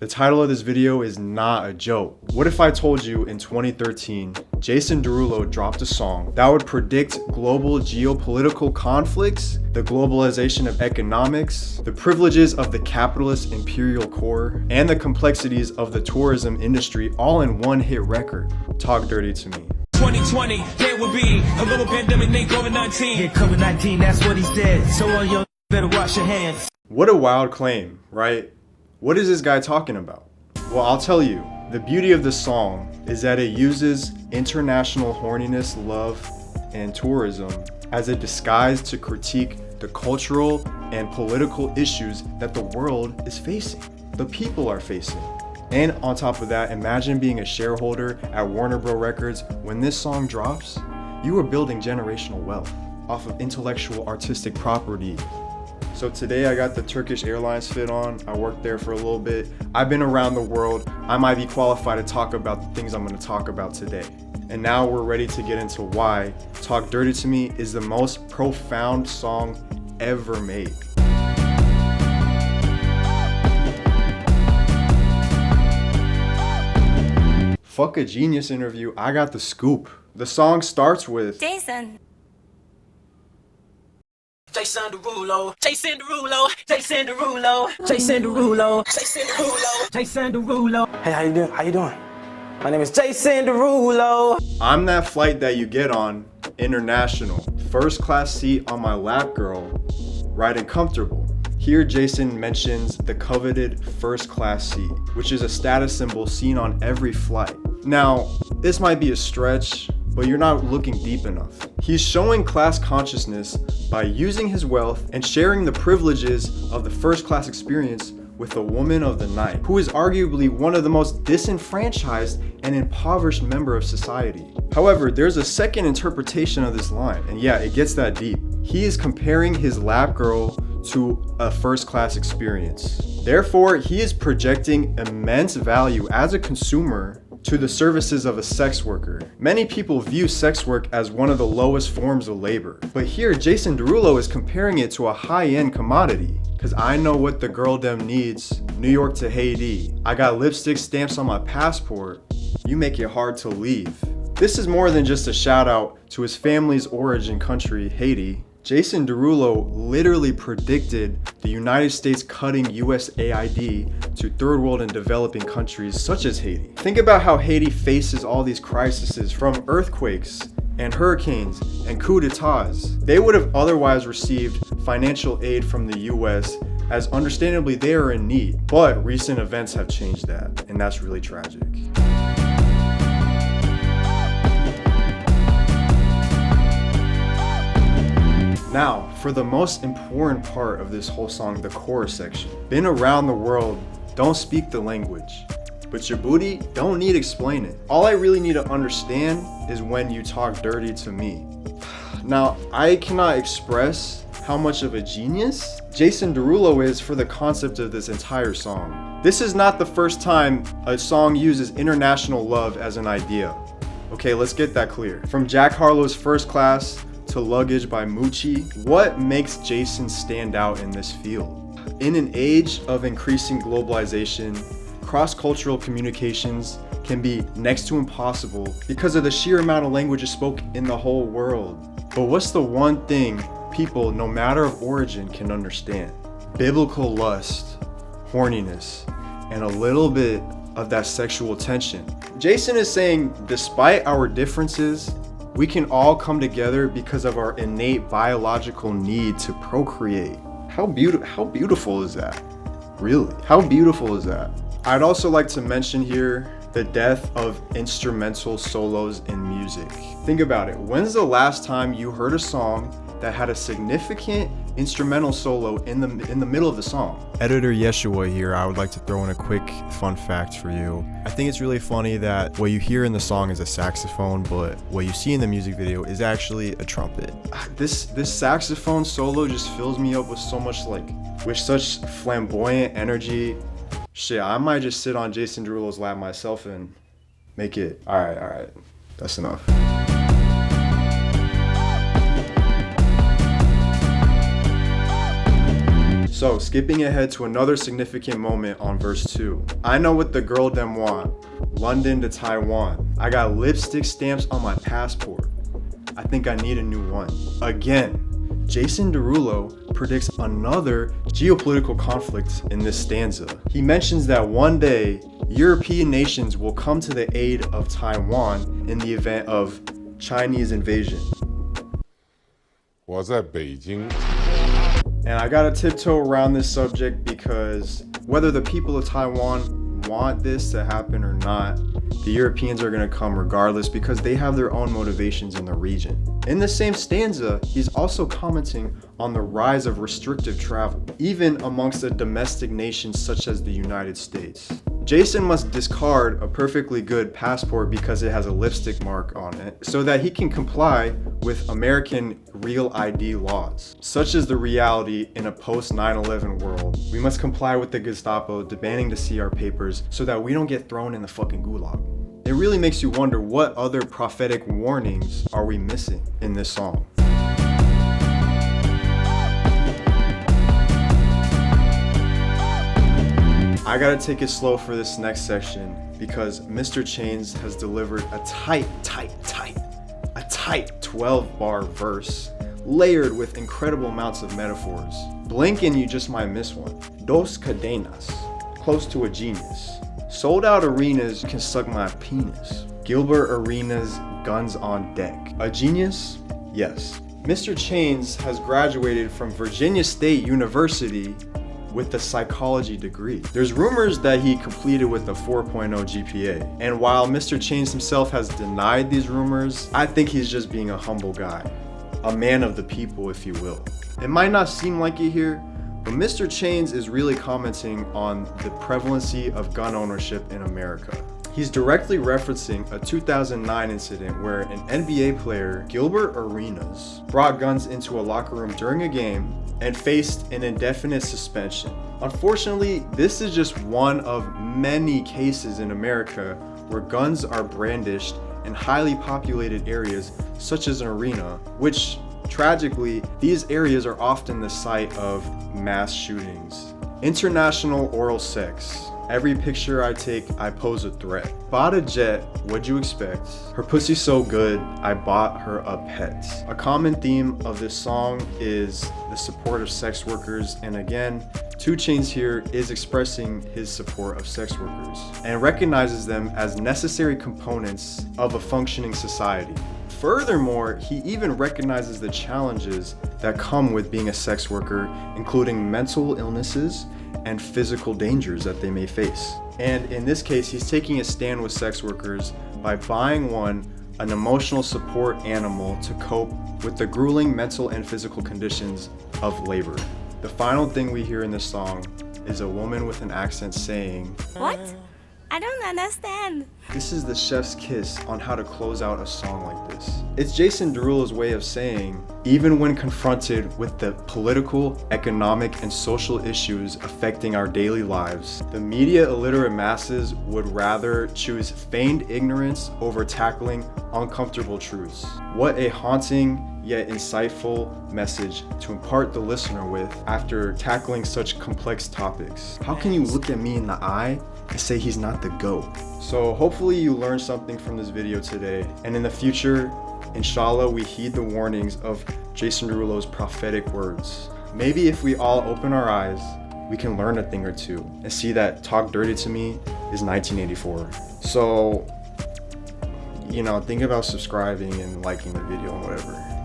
The title of this video is not a joke. What if I told you in 2013, Jason Derulo dropped a song that would predict global geopolitical conflicts, the globalization of economics, the privileges of the capitalist imperial core, and the complexities of the tourism industry all in one hit record? Talk Dirty to Me. 2020, there will be a little pandemic named COVID-19. Yeah, COVID-19, that's what he said. So all y'all better wash your hands. What a wild claim, right? What is this guy talking about? Well, I'll tell you. The beauty of this song is that it uses international horniness, love, and tourism as a disguise to critique the cultural and political issues that the world is facing, the people are facing. And on top of that, imagine being a shareholder at Warner Bros. Records. When this song drops, you are building generational wealth off of intellectual artistic property. So today I got the Turkish Airlines fit on. I worked there for a little bit. I've been around the world. I might be qualified to talk about the things I'm going to talk about today. And now we're ready to get into why Talk Dirty to Me is the most profound song ever made. Fuck a Genius interview, I got the scoop. The song starts with Jason Derulo, Jason Derulo, Jason Derulo, Jason Derulo, Jason Derulo, Jason Derulo. Hey, how you doing? How you doing? My name is Jason Derulo. I'm that flight that you get on, international. First class seat on my lap, girl, riding comfortable. Here Jason mentions the coveted first class seat, which is a status symbol seen on every flight. Now, this might be a stretch, but you're not looking deep enough. He's showing class consciousness by using his wealth and sharing the privileges of the first class experience with a woman of the night, who is arguably one of the most disenfranchised and impoverished member of society. However, there's a second interpretation of this line, and yeah, it gets that deep. He is comparing his lap girl to a first class experience. Therefore, he is projecting immense value as a consumer to the services of a sex worker. Many people view sex work as one of the lowest forms of labor. But here, Jason Derulo is comparing it to a high-end commodity. Cause I know what the girl dem needs. New York to Haiti. I got lipstick stamps on my passport. You make it hard to leave. This is more than just a shout out to his family's origin country, Haiti. Jason Derulo literally predicted the United States cutting USAID to third world and developing countries such as Haiti. Think about how Haiti faces all these crises, from earthquakes and hurricanes and coups d'etats. They would have otherwise received financial aid from the US, as understandably they are in need. But recent events have changed that, and that's really tragic. Now, for the most important part of this whole song, the chorus section. Been around the world, don't speak the language, but your booty don't need explaining. All I really need to understand is when you talk dirty to me. Now, I cannot express how much of a genius Jason Derulo is for the concept of this entire song. This is not the first time a song uses international love as an idea. Okay, let's get that clear. From Jack Harlow's First Class to Luggage by Moochie, what makes Jason stand out in this field? In an age of increasing globalization, cross-cultural communications can be next to impossible because of the sheer amount of languages spoken in the whole world. But what's the one thing people, no matter of origin, can understand? Biblical lust, horniness, and a little bit of that sexual tension. Jason is saying, despite our differences, we can all come together because of our innate biological need to procreate. How beautiful is that? Really, how beautiful is that? I'd also like to mention here the death of instrumental solos in music. Think about it. When's the last time you heard a song that had a significant instrumental solo in the middle of the song? Editor Yeshua here. I would like to throw in a quick fun fact for you. I think it's really funny that what you hear in the song is a saxophone, but what you see in the music video is actually a trumpet. This saxophone solo just fills me up with so much, with such flamboyant energy. Shit, I might just sit on Jason Derulo's lap myself and make it. All right. That's enough. So, skipping ahead to another significant moment on verse 2. I know what the girl them want. London to Taiwan. I got lipstick stamps on my passport. I think I need a new one. Again, Jason Derulo predicts another geopolitical conflict in this stanza. He mentions that one day, European nations will come to the aid of Taiwan in the event of Chinese invasion. 我在北京。 And I gotta tiptoe around this subject because whether the people of Taiwan want this to happen or not, the Europeans are gonna come regardless because they have their own motivations in the region. In the same stanza, he's also commenting on the rise of restrictive travel, even amongst a domestic nation such as the United States. Jason must discard a perfectly good passport because it has a lipstick mark on it so that he can comply with American real ID laws. Such is the reality in a post 9/11 world. We must comply with the Gestapo demanding to see our papers so that we don't get thrown in the fucking gulag. It really makes you wonder what other prophetic warnings are we missing in this song. I gotta take it slow for this next section because Mr. Chains has delivered a tight 12-bar verse layered with incredible amounts of metaphors. Blink and you just might miss one. Dos cadenas, close to a genius. Sold out arenas can suck my penis. Gilbert Arenas, guns on deck. A genius? Yes. Mr. Chains has graduated from Virginia State University with a psychology degree. There's rumors that he completed with a 4.0 GPA. And while Mr. Chains himself has denied these rumors, I think he's just being a humble guy. A man of the people, if you will. It might not seem like it here, but Mr. Chains is really commenting on the prevalency of gun ownership in America. He's directly referencing a 2009 incident where an NBA player, Gilbert Arenas, brought guns into a locker room during a game and faced an indefinite suspension. Unfortunately, this is just one of many cases in America where guns are brandished in highly populated areas such as an arena, which tragically, these areas are often the site of mass shootings. International oral sex. Every picture I take, I pose a threat. Bought a jet, what'd you expect? Her pussy so good, I bought her a pet. A common theme of this song is the support of sex workers, and again, 2 Chainz here is expressing his support of sex workers and recognizes them as necessary components of a functioning society. Furthermore, he even recognizes the challenges that come with being a sex worker, including mental illnesses and physical dangers that they may face. And in this case, he's taking a stand with sex workers by buying one an emotional support animal to cope with the grueling mental and physical conditions of labor. The final thing we hear in this song is a woman with an accent saying, What? I don't understand. This is the chef's kiss on how to close out a song like this. It's Jason Derulo's way of saying, even when confronted with the political, economic, and social issues affecting our daily lives, the media illiterate masses would rather choose feigned ignorance over tackling uncomfortable truths. What a haunting yet insightful message to impart the listener with after tackling such complex topics. How can you look at me in the eye and say he's not the GOAT? So hopefully you learned something from this video today, and in the future, inshallah, we heed the warnings of Jason Derulo's prophetic words. Maybe if we all open our eyes, we can learn a thing or two and see that Talk Dirty to Me is 1984. So, think about subscribing and liking the video and whatever.